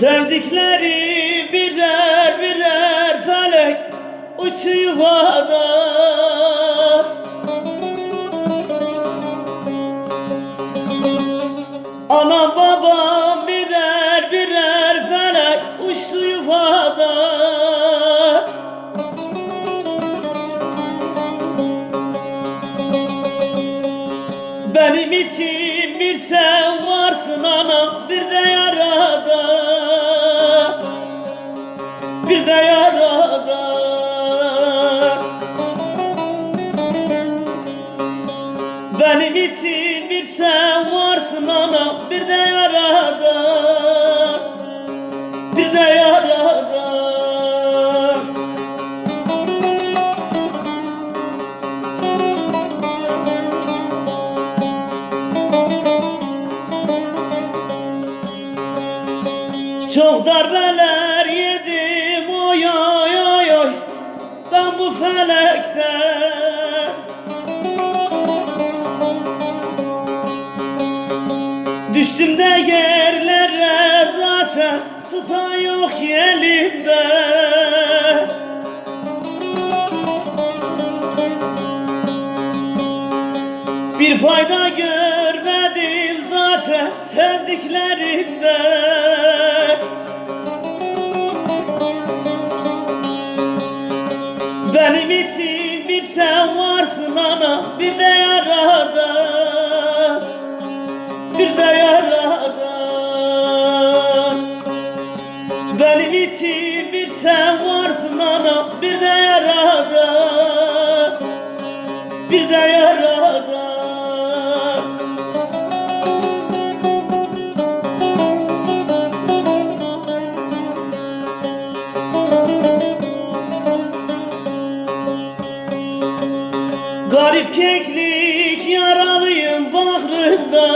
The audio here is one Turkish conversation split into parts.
Sevdikleri birer birer felek uçu yuvada. Anam babam birer birer felek uçtu yuvada. Benim için bir sen varsın anam, bir de yarada, bir de yarada. Benim için bir sen varsın anam, bir de yarada, bir de yarada. Çok darbeler yedim oy oy oy oy ben bu felekte. Düştüm de yerlere zaten tutan yok elimde. Bir fayda görmedim zaten sevdiklerimden. Benim için bir sen varsın ana, bir de yarada, bir de yarada. Benim için bir sen varsın ana, bir de yarada, bir de yarada. Garip keklik yaralıyım bahrında.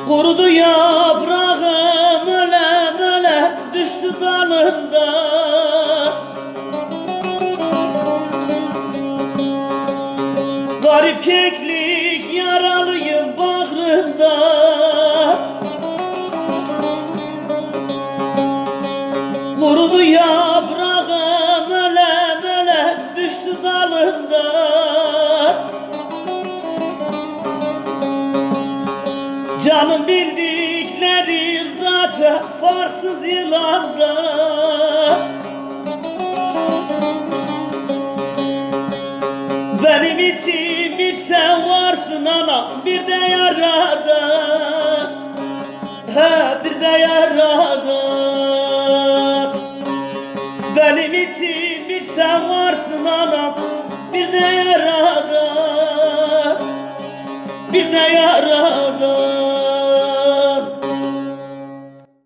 Kurudu yaprağım öle öle düştü dalında. Garip keklik yaralıyım bahrında. Kurudu yaprağım öle öle düştü dalında. Canım bildiklerim zaten farsız yılanda. Benim için bir sen varsın ana, bir de yarada, he bir de yarada. Benim için bir sen varsın ana,